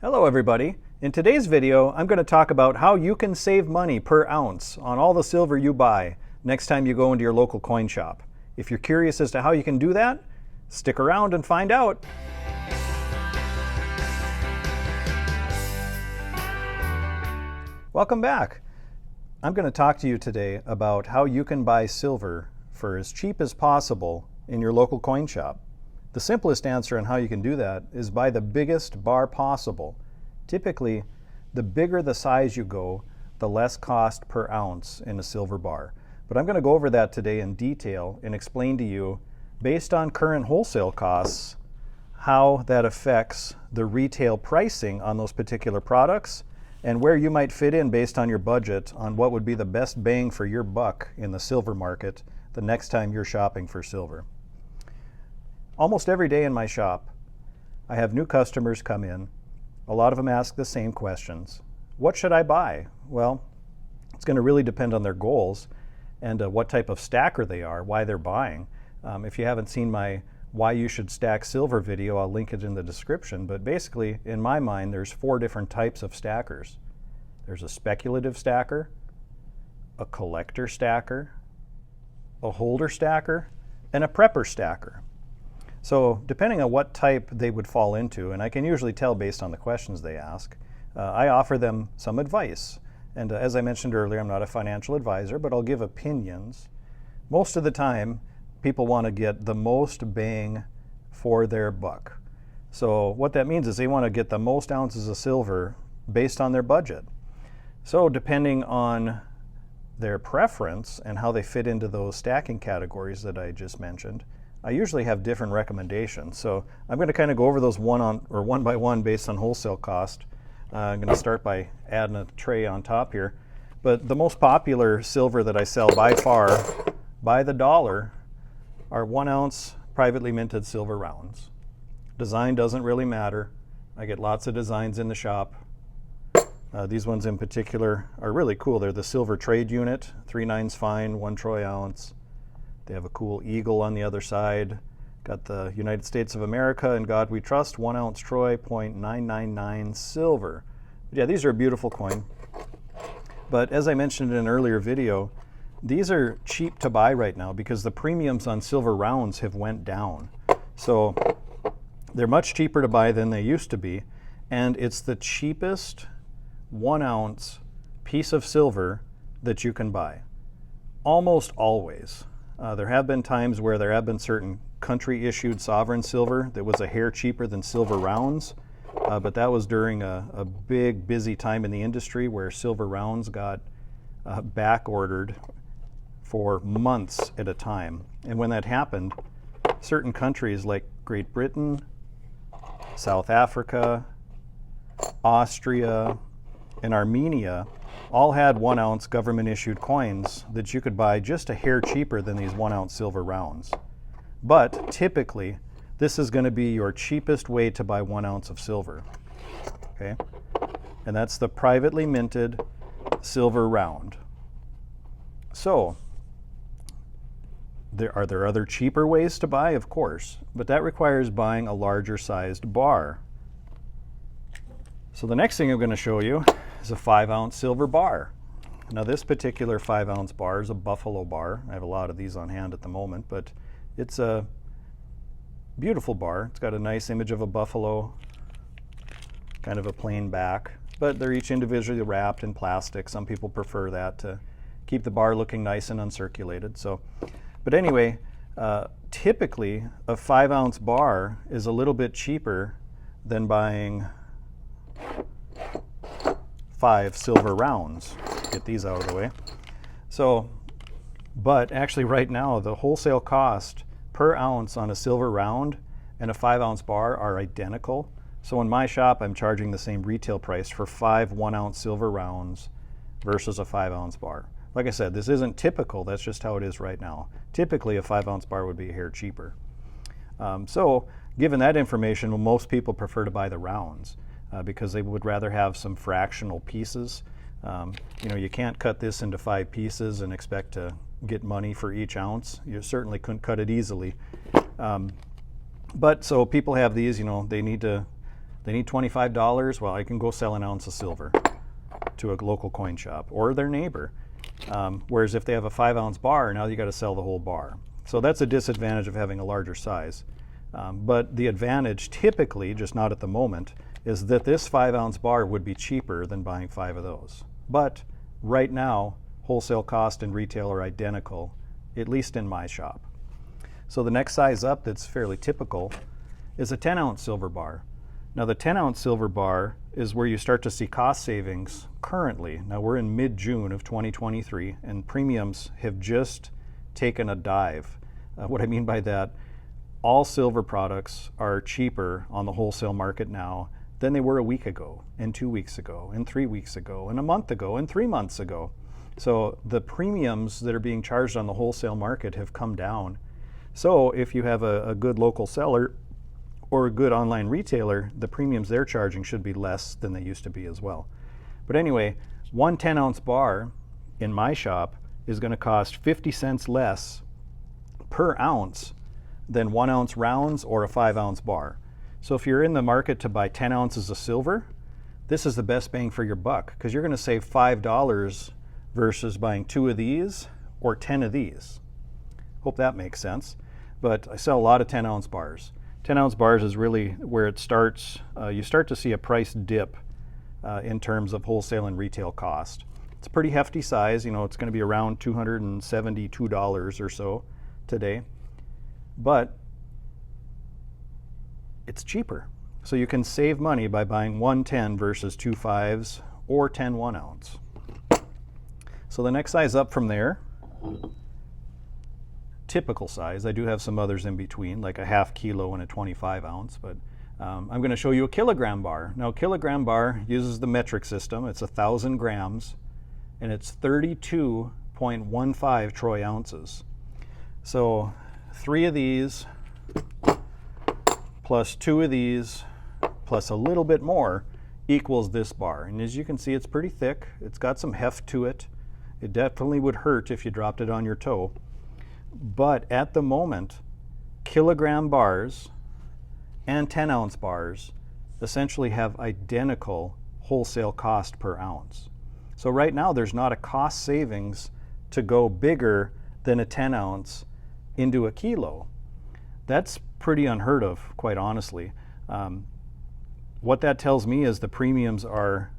Hello everybody. In today's video, I'm going to talk about how you can save money per ounce on all the silver you buy next time you go into your local coin shop. If you're curious as to how you can do that, stick around and find out. Welcome back. I'm going to talk to you today about how you can buy silver for as cheap as possible in your local coin shop. The simplest answer on how you can do that is buy the biggest bar possible. Typically, the bigger the size you go, the less cost per ounce in a silver bar. But I'm going to go over that today in detail and explain to you, based on current wholesale costs, how that affects the retail pricing on those particular products and where you might fit in based on your budget on what would be the best bang for your buck in the silver market the next time you're shopping for silver. Almost every day in my shop, I have new customers come in. A lot of them ask the same questions. What should I buy? Well, it's going to really depend on their goals and what type of stacker they are, why they're buying. If you haven't seen my Why You Should Stack Silver video, I'll link it in the description. But basically, in my mind, there's 4 different types of stackers. There's a speculative stacker, a collector stacker, a holder stacker, and a prepper stacker. So depending on what type they would fall into, and I can usually tell based on the questions they ask, I offer them some advice. And as I mentioned earlier, I'm not a financial advisor, but I'll give opinions. Most of the time, people want to get the most bang for their buck. So what that means is they want to get the most ounces of silver based on their budget. So depending on their preference and how they fit into those stacking categories that I just mentioned, I usually have different recommendations. So I'm going to kind of go over those one by one based on wholesale cost. I'm going to start by adding a tray on top here. But the most popular silver that I sell by far, by the dollar, are 1 ounce privately minted silver rounds. Design doesn't really matter. I get lots of designs in the shop. These ones in particular are really cool. They're the silver trade unit, 3/9 fine, 1 troy ounce. They have a cool eagle on the other side. Got the United States of America, In God We Trust, 1 ounce troy, 0.999 silver. But yeah, these are a beautiful coin. But as I mentioned in an earlier video, these are cheap to buy right now because the premiums on silver rounds have went down. So they're much cheaper to buy than they used to be. And it's the cheapest 1 ounce piece of silver that you can buy. Almost always. There have been times where there have been certain country-issued sovereign silver that was a hair cheaper than silver rounds, but that was during a big, busy time in the industry where silver rounds got back-ordered for months at a time. And when that happened, certain countries like Great Britain, South Africa, Austria, and Armenia all had 1 ounce government issued coins that you could buy just a hair cheaper than these 1 ounce silver rounds. But typically, this is going to be your cheapest way to buy 1 ounce of silver. Okay? And that's the privately minted silver round. So, are there other cheaper ways to buy? Of course, but that requires buying a larger sized bar. So the next thing I'm going to show you is a 5 ounce silver bar. Now this particular 5 ounce bar is a buffalo bar. I have a lot of these on hand at the moment, but it's a beautiful bar. It's got a nice image of a buffalo, kind of a plain back, but they're each individually wrapped in plastic. Some people prefer that to keep the bar looking nice and uncirculated. So, but anyway, typically a 5 ounce bar is a little bit cheaper than buying 5 silver rounds. Get these out of the way. So, but actually right now the wholesale cost per ounce on a silver round and a 5 ounce bar are identical. So in my shop I'm charging the same retail price for 5 1 ounce silver rounds versus a 5 ounce bar. Like I said, this isn't typical, that's just how it is right now. Typically a 5 ounce bar would be a hair cheaper. So given that information, well, most people prefer to buy the rounds. Because they would rather have some fractional pieces. You know, you can't cut this into 5 pieces and expect to get money for each ounce. You certainly couldn't cut it easily. But so people have these, you know, they need to They need $25. Well, I can go sell an ounce of silver to a local coin shop or their neighbor. Whereas if they have a 5-ounce bar, now you got to sell the whole bar. So that's a disadvantage of having a larger size. But the advantage typically, just not at the moment, is that this 5-ounce bar would be cheaper than buying 5 of those. But right now, wholesale cost and retail are identical, at least in my shop. So the next size up that's fairly typical is a 10-ounce silver bar. Now the 10-ounce silver bar is where you start to see cost savings currently. Now we're in mid-June of 2023 and premiums have just taken a dive. What I mean by that, all silver products are cheaper on the wholesale market now than they were a week ago, and 2 weeks ago, and 3 weeks ago, and a month ago, and 3 months ago. So the premiums that are being charged on the wholesale market have come down. So if you have a good local seller or a good online retailer, the premiums they're charging should be less than they used to be as well. But anyway, one 10-ounce bar in my shop is going to cost 50 cents less per ounce than 1-ounce rounds or a 5-ounce bar. So if you're in the market to buy 10 ounces of silver, this is the best bang for your buck because you're going to save $5 versus buying 2 of these or 10 of these. Hope that makes sense. But I sell a lot of 10-ounce bars. 10-ounce bars is really where it starts. You start to see a price dip in terms of wholesale and retail cost. It's a pretty hefty size. You know, it's going to be around $272 or so today. But it's cheaper. So you can save money by buying 1 10 versus 2 5s or 10 1-ounce. So the next size up from there, typical size. I do have some others in between, like a half kilo and a 25-ounce, but I'm going to show you a kilogram bar. Now, a kilogram bar uses the metric system. It's 1,000 grams, and it's 32.15 troy ounces. So 3 of these, plus 2 of these, plus a little bit more, equals this bar. And as you can see, it's pretty thick. It's got some heft to it. It definitely would hurt if you dropped it on your toe. But at the moment, kilogram bars and 10-ounce bars essentially have identical wholesale cost per ounce. So right now, there's not a cost savings to go bigger than a 10-ounce into a kilo. That's pretty unheard of, quite honestly. What that tells me is the premiums are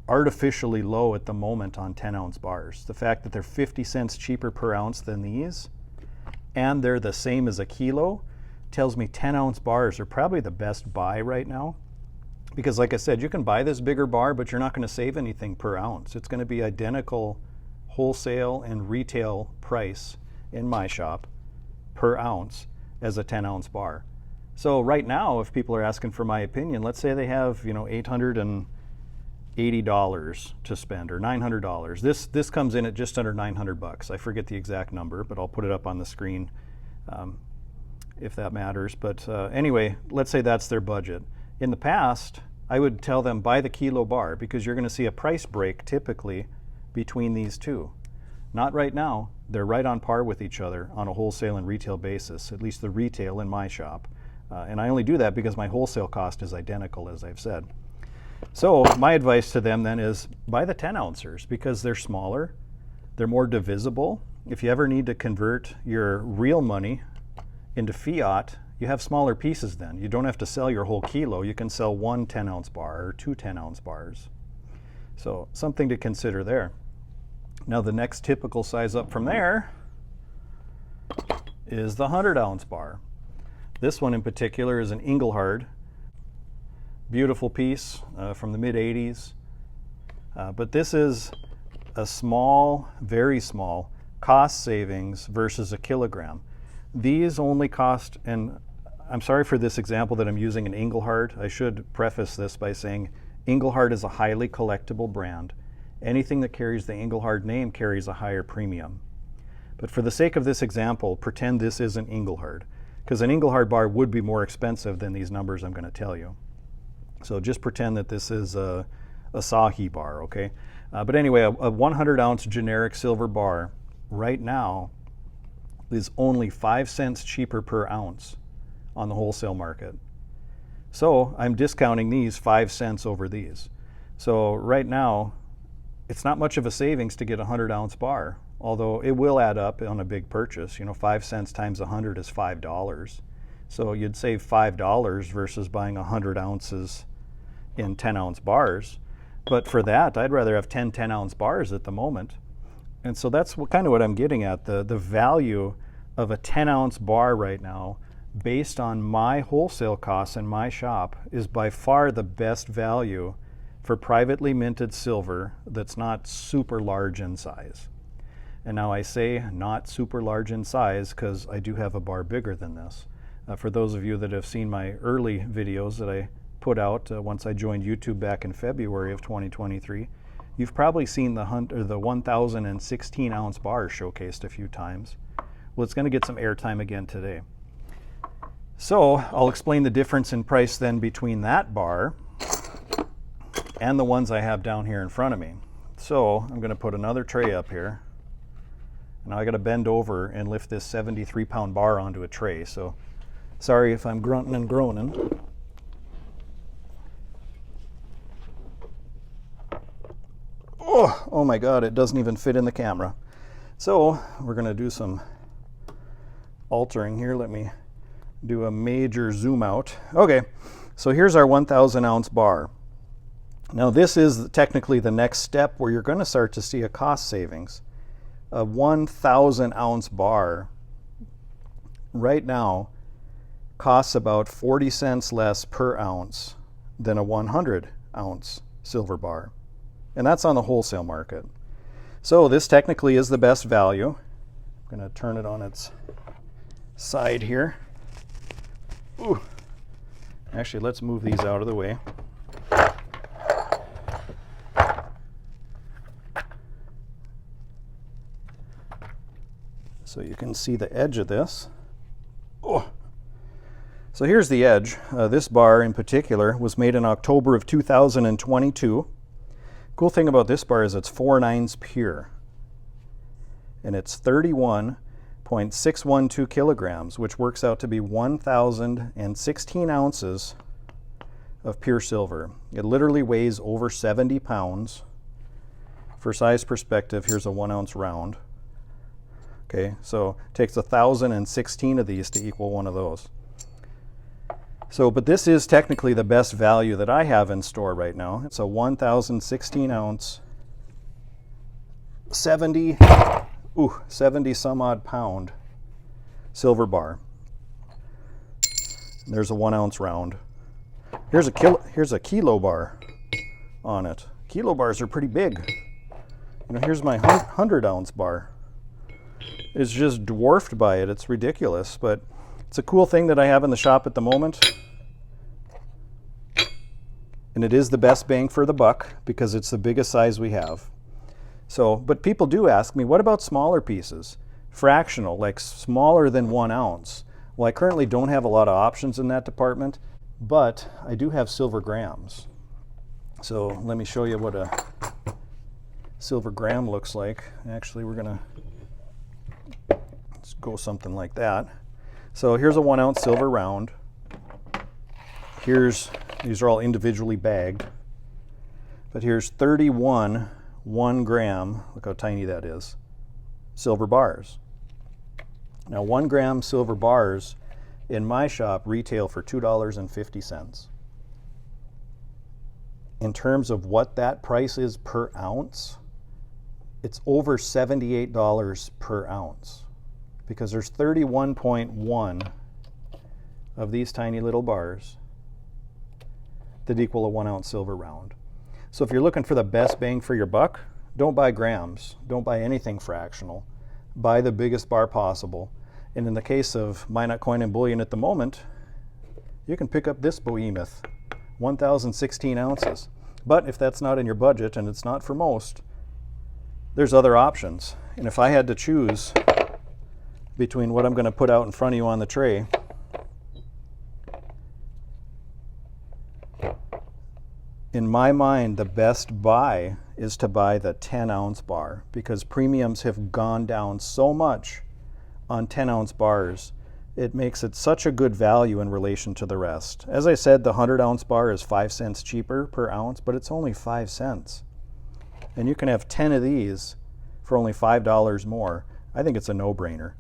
artificially low at the moment on 10-ounce bars. The fact that they're 50 cents cheaper per ounce than these, and they're the same as a kilo, tells me 10-ounce bars are probably the best buy right now. Because like I said, you can buy this bigger bar, but you're not going to save anything per ounce. It's going to be identical wholesale and retail price in my shop per ounce as a 10-ounce bar. So right now, if people are asking for my opinion, let's say they have, you know, $880 to spend or $900. This comes in at just under $900. I forget the exact number, but I'll put it up on the screen if that matters. But anyway, let's say that's their budget. In the past, I would tell them buy the kilo bar because you're going to see a price break typically between these two. Not right now. They're right on par with each other on a wholesale and retail basis, at least the retail in my shop. And I only do that because my wholesale cost is identical, as I've said. So my advice to them then is buy the 10-ouncers because they're smaller, they're more divisible. If you ever need to convert your real money into fiat, you have smaller pieces then. You don't have to sell your whole kilo. You can sell 1 10-ounce bar or 2 10-ounce bars. So something to consider there. Now the next typical size up from there is the 100-ounce bar. This one in particular is an Engelhard. Beautiful piece from the mid-80s. But this is a small, very small cost savings versus a kilogram. These only cost, and I'm sorry for this example that I'm using an Engelhard. I should preface this by saying Engelhard is a highly collectible brand. Anything that carries the Engelhard name carries a higher premium. But for the sake of this example, pretend this is an Engelhard, because an Engelhard bar would be more expensive than these numbers I'm going to tell you. So just pretend that this is a Asahi bar, okay? But anyway, a 100-ounce generic silver bar right now is only 5 cents cheaper per ounce on the wholesale market. So I'm discounting these 5 cents over these. So right now, it's not much of a savings to get a 100-ounce bar, although it will add up on a big purchase. 5 cents times 100 is $5. So you'd save $5 versus buying 100 ounces in 10-ounce bars. But for that, I'd rather have 10 10-ounce bars at the moment. And so that's kind of what I'm getting at. The value of a 10-ounce bar right now, based on my wholesale costs in my shop, is by far the best value for privately minted silver that's not super large in size. And now I say not super large in size because I do have a bar bigger than this. For those of you that have seen my early videos that I put out once I joined YouTube back in February of 2023, you've probably seen the 1,016 ounce bar showcased a few times. Well, it's going to get some airtime again today. So I'll explain the difference in price then between that bar and the ones I have down here in front of me. So I'm going to put another tray up here. Now I got to bend over and lift this 73-pound bar onto a tray. So sorry if I'm grunting and groaning. Oh my God, it doesn't even fit in the camera. So we're going to do some altering here. Let me do a major zoom out. Okay, so here's our 1,000-ounce bar. Now this is technically the next step where you're going to start to see a cost savings. A 1,000-ounce bar right now costs about 40 cents less per ounce than a 100-ounce silver bar. And that's on the wholesale market. So this technically is the best value. I'm going to turn it on its side here. Ooh. Actually, let's move these out of the way. So you can see the edge of this. Oh. So here's the edge. This bar in particular was made in October of 2022. Cool thing about this bar is it's 4/9 pure. And it's 31.612 kilograms, which works out to be 1,016 ounces of pure silver. It literally weighs over 70 pounds. For size perspective, here's a 1-ounce round. Okay, so it takes 1,016 of these to equal one of those. So, but this is technically the best value that I have in store right now. It's a 1,016 ounce, 70 some odd pound silver bar. There's a 1-ounce round. Here's a kilo bar on it. Kilo bars are pretty big. Here's my 100-ounce bar. It's just dwarfed by it. It's ridiculous, but it's a cool thing that I have in the shop at the moment. And it is the best bang for the buck because it's the biggest size we have. So, but people do ask me, what about smaller pieces? Fractional, like smaller than 1 ounce. Well, I currently don't have a lot of options in that department, but I do have silver grams. So let me show you what a silver gram looks like. Actually, we're gonna let's go something like that. So here's a 1-ounce silver round. These are all individually bagged. But here's 31 1 gram, look how tiny that is, silver bars. Now 1 gram silver bars in my shop retail for $2.50. In terms of what that price is per ounce, it's over $78 per ounce because there's 31.1 of these tiny little bars that equal a 1-ounce silver round. So if you're looking for the best bang for your buck, don't buy grams. Don't buy anything fractional. Buy the biggest bar possible. And in the case of Minot Coin and Bullion at the moment, you can pick up this behemoth, 1,016 ounces. But if that's not in your budget, and it's not for most, there's other options. And if I had to choose between what I'm going to put out in front of you on the tray, in my mind, the best buy is to buy the 10-ounce bar because premiums have gone down so much on 10-ounce bars. it makes it such a good value in relation to the rest. As I said, the 100-ounce bar is 5 cents cheaper per ounce, but it's only 5 cents. And you can have 10 of these for only $5 more. I think it's a no-brainer.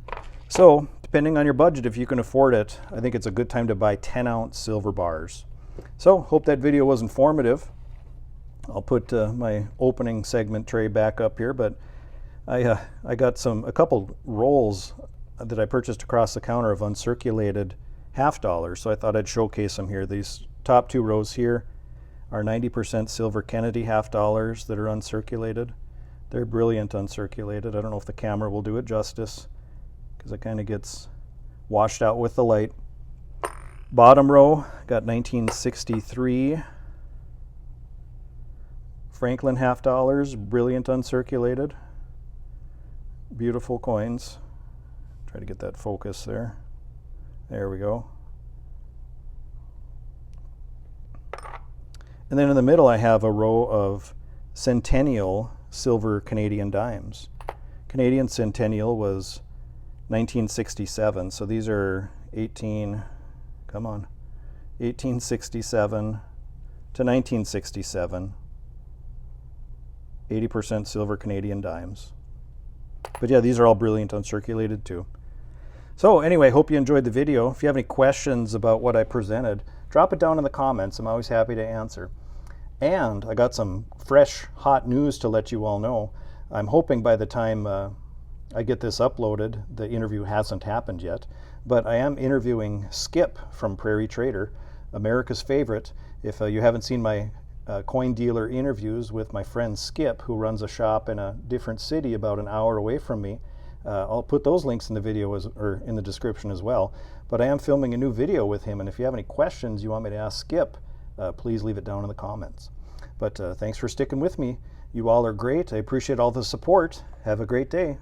So, depending on your budget, if you can afford it, I think it's a good time to buy 10-ounce silver bars. So, hope that video was informative. I'll put my opening segment tray back up here, but I got a couple rolls that I purchased across the counter of uncirculated half dollars, so I thought I'd showcase them here. These top 2 rows here are 90% silver Kennedy half dollars that are uncirculated. They're brilliant uncirculated. I don't know if the camera will do it justice because it kind of gets washed out with the light. Bottom row got 1963 Franklin half dollars, brilliant uncirculated. Beautiful coins. Try to get that focus there. There we go. And then in the middle I have a row of Centennial silver Canadian dimes. Canadian Centennial was 1967, so these are 1867 to 1967. 80% silver Canadian dimes. But yeah, these are all brilliant uncirculated too. So anyway, hope you enjoyed the video. If you have any questions about what I presented, drop it down in the comments. I'm always happy to answer. And I got some fresh, hot news to let you all know. I'm hoping by the time I get this uploaded, the interview hasn't happened yet. But I am interviewing Skip from Prairie Trader, America's favorite. If you haven't seen my coin dealer interviews with my friend Skip, who runs a shop in a different city about an hour away from me, I'll put those links in the video or in the description as well. But I am filming a new video with him, and if you have any questions you want me to ask Skip, please leave it down in the comments. But thanks for sticking with me. You all are great. I appreciate all the support. Have a great day.